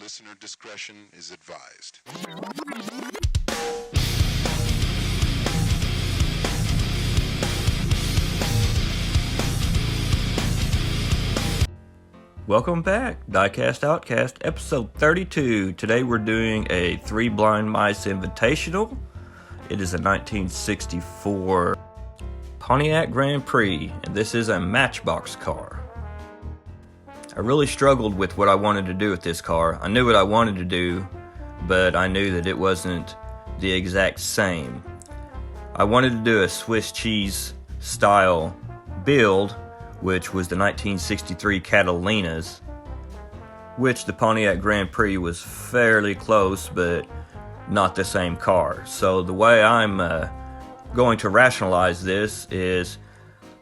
Listener discretion is advised. Welcome back, Diecast OutKast, episode 32. Today we're doing a Three Blind Mice Invitational. It is a 1964 Pontiac Grand Prix, and this is a Matchbox car. I really struggled with what I wanted to do with this car. I knew what I wanted to do, but I knew that it wasn't the exact same. I wanted to do a Swiss cheese style build, which was the 1963 Catalinas, which the Pontiac Grand Prix was fairly close, but not the same car. So the way I'm going to rationalize this is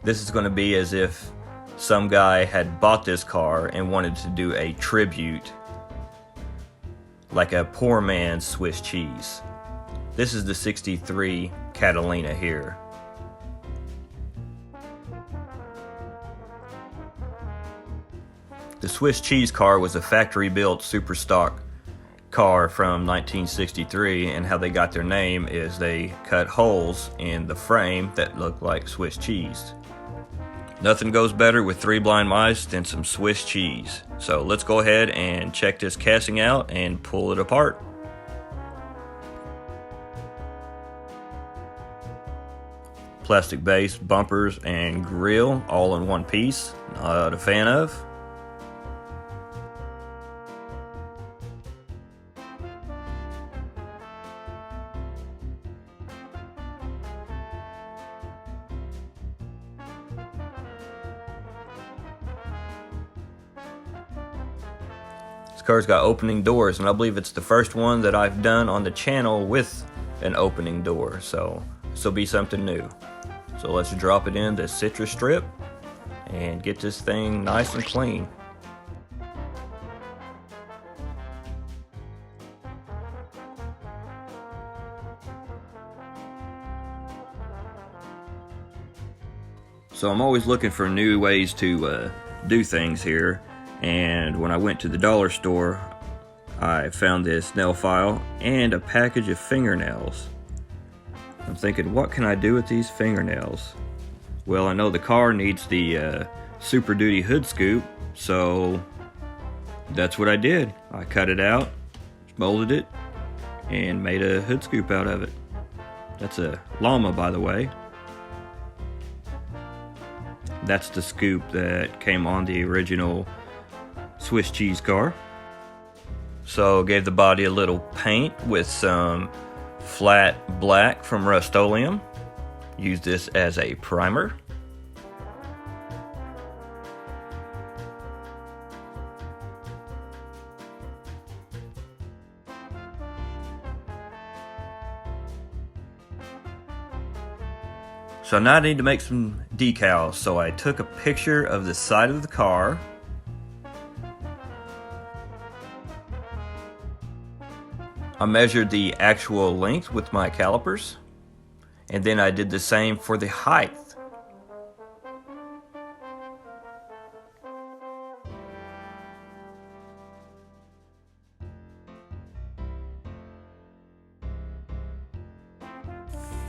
going to be as if some guy had bought this car and wanted to do a tribute, like a poor man's Swiss cheese. This is the 63 Catalina here. The Swiss cheese car was a factory-built super stock car from 1963, and how they got their name is they cut holes in the frame that looked like Swiss cheese. Nothing goes better with three blind mice than some Swiss cheese. So let's go ahead and check this casting out and pull it apart. Plastic base, bumpers, and grille all in one piece. Not a fan of. This car's got opening doors, and I believe it's the first one that I've done on the channel with an opening door, so this will be something new. So let's drop it in the citrus strip and get this thing nice and clean. So I'm always looking for new ways to do things here, and when I went to the dollar store, I found this nail file and a package of fingernails. I'm thinking, what can I do with these fingernails? Well, I know the car needs the Super Duty hood scoop, so that's what I did. I cut it out, molded it, and made a hood scoop out of it. That's a llama, by the way. That's the scoop that came on the original Swiss cheese car. So gave the body a little paint with some flat black from Rust-Oleum. Use this as a primer. So now I need to make some decals. So I took a picture of the side of the car. I measured the actual length with my calipers, and then I did the same for the height.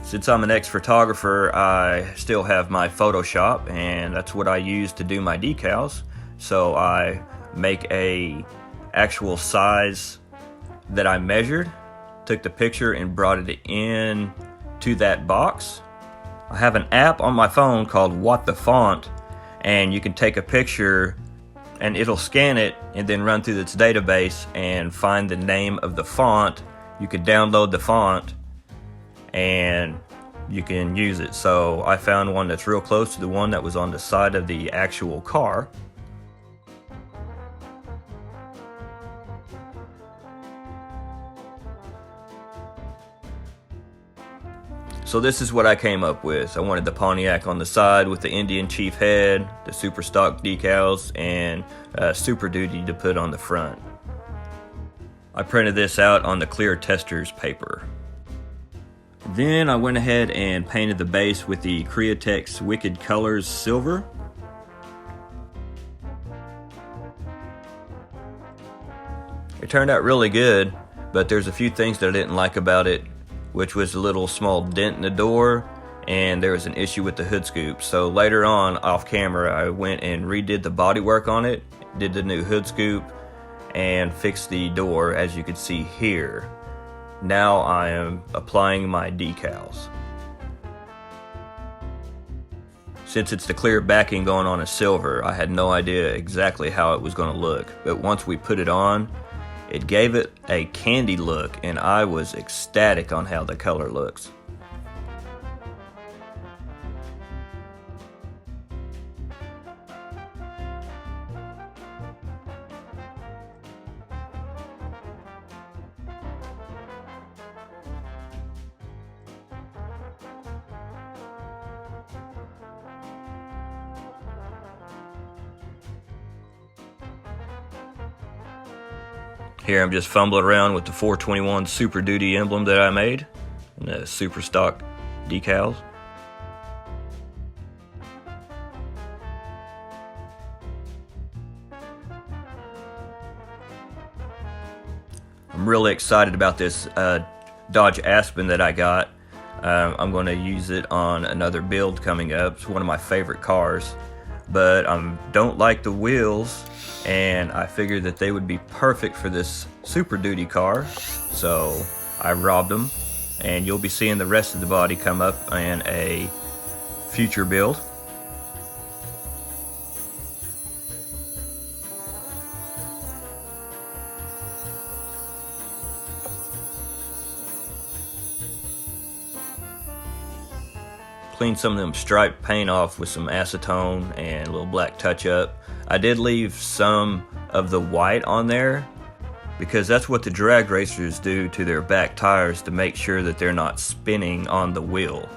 Since I'm an ex-photographer, I still have my Photoshop, and that's what I use to do my decals. So I make a actual size that I measured, took the picture and brought it in to that box. I have an app on my phone called What the Font, and you can take a picture and it'll scan it and then run through its database and find the name of the font. You could download the font and you can use it. So I found one that's real close to the one that was on the side of the actual car. So this is what I came up with. I wanted the Pontiac on the side with the Indian Chief head, the super stock decals, and Super Duty to put on the front. I printed this out on the clear tester's paper. Then I went ahead and painted the base with the Createx Wicked Colors Silver. It turned out really good, but there's a few things that I didn't like about it, which was a little small dent in the door, and there was an issue with the hood scoop. So later on, off camera, I went and redid the bodywork on it, did the new hood scoop, and fixed the door, as you can see here. Now I am applying my decals. Since it's the clear backing going on a silver, I had no idea exactly how it was going to look, but once we put it on, it gave it a candy look, and I was ecstatic on how the color looks. Here I'm just fumbling around with the 421 Super Duty emblem that I made, and the super stock decals. I'm really excited about this Dodge Aspen that I got. I'm going to use it on another build coming up. It's one of my favorite cars, but I don't like the wheels, and I figured that they would be perfect for this Super Duty car, so I robbed them, and you'll be seeing the rest of the body come up in a future build. Clean some of them striped paint off with some acetone and a little black touch-up. I did leave some of the white on there because that's what the drag racers do to their back tires to make sure that they're not spinning on the wheel.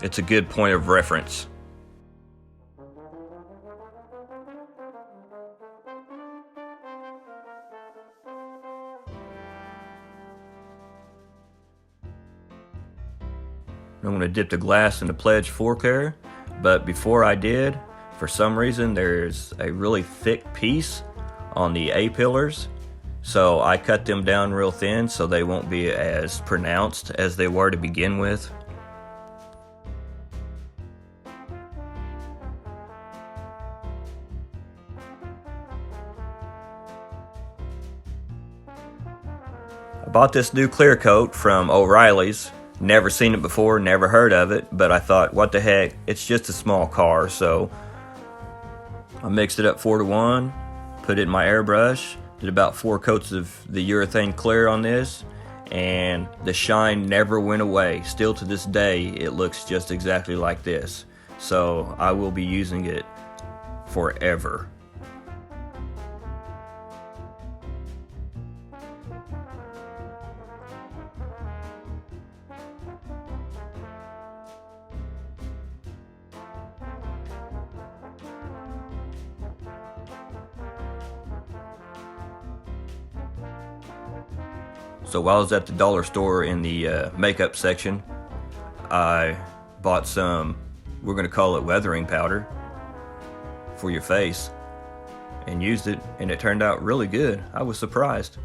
It's a good point of reference. I'm going to dip the glass in the Pledge 4Care, but before I did, for some reason there's a really thick piece on the A-pillars, so I cut them down real thin so they won't be as pronounced as they were to begin with. I bought this new clear coat from O'Reilly's. Never seen it before, never heard of it, but I thought, what the heck, it's just a small car, so I mixed it up 4-to-1, put it in my airbrush, did about 4 coats of the urethane clear on this, and the shine never went away. Still to this day, it looks just exactly like this, so I will be using it forever. So while I was at the dollar store in the makeup section, I bought some, we're going to call it weathering powder for your face, and used it, and it turned out really good. I was surprised.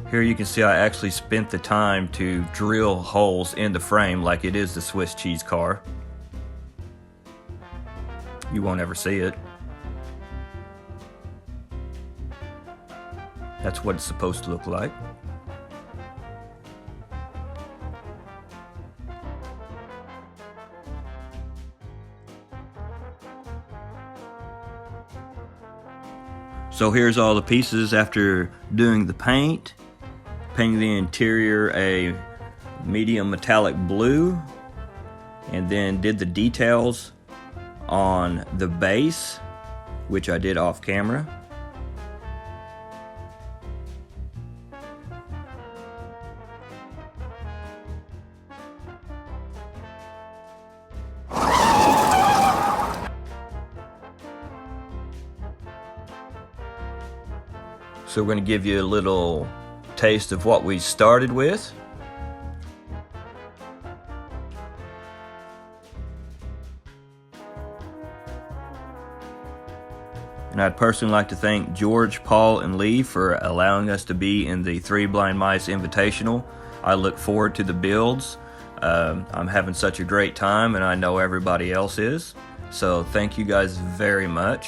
Here you can see I actually spent the time to drill holes in the frame like it is the Swiss cheese car. You won't ever see it. That's what it's supposed to look like. So here's all the pieces after doing the paint. Painting the interior a medium metallic blue, and then did the details on the base, which I did off camera. So we're going to give you a little taste of what we started with. And I'd personally like to thank George, Paul, and Lee for allowing us to be in the Three Blind Mice Invitational. I look forward to the builds. I'm having such a great time, and I know everybody else is. So thank you guys very much.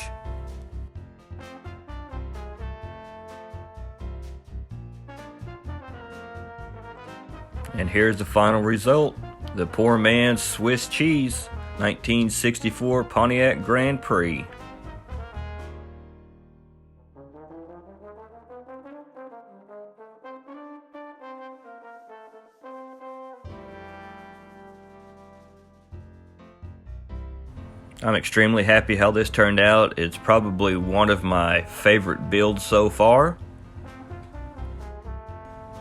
And here's the final result. The Poor Man's Swiss Cheese, 1964 Pontiac Grand Prix. I'm extremely happy how this turned out. It's probably one of my favorite builds so far.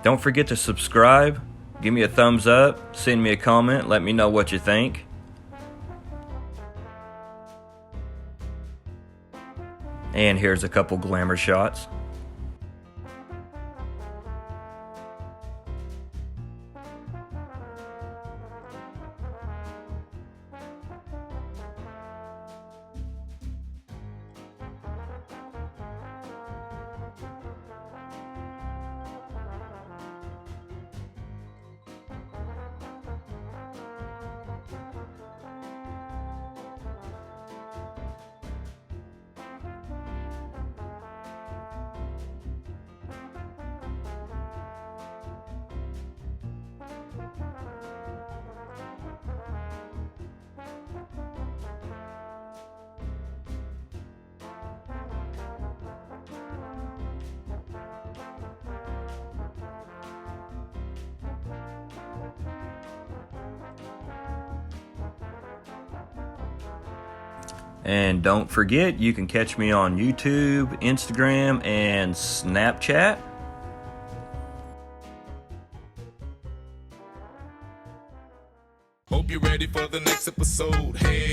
Don't forget to subscribe, give me a thumbs up, send me a comment, let me know what you think. And here's a couple glamour shots. And don't forget, you can catch me on YouTube, Instagram, and Snapchat. Hope you're ready for the next episode. Hey.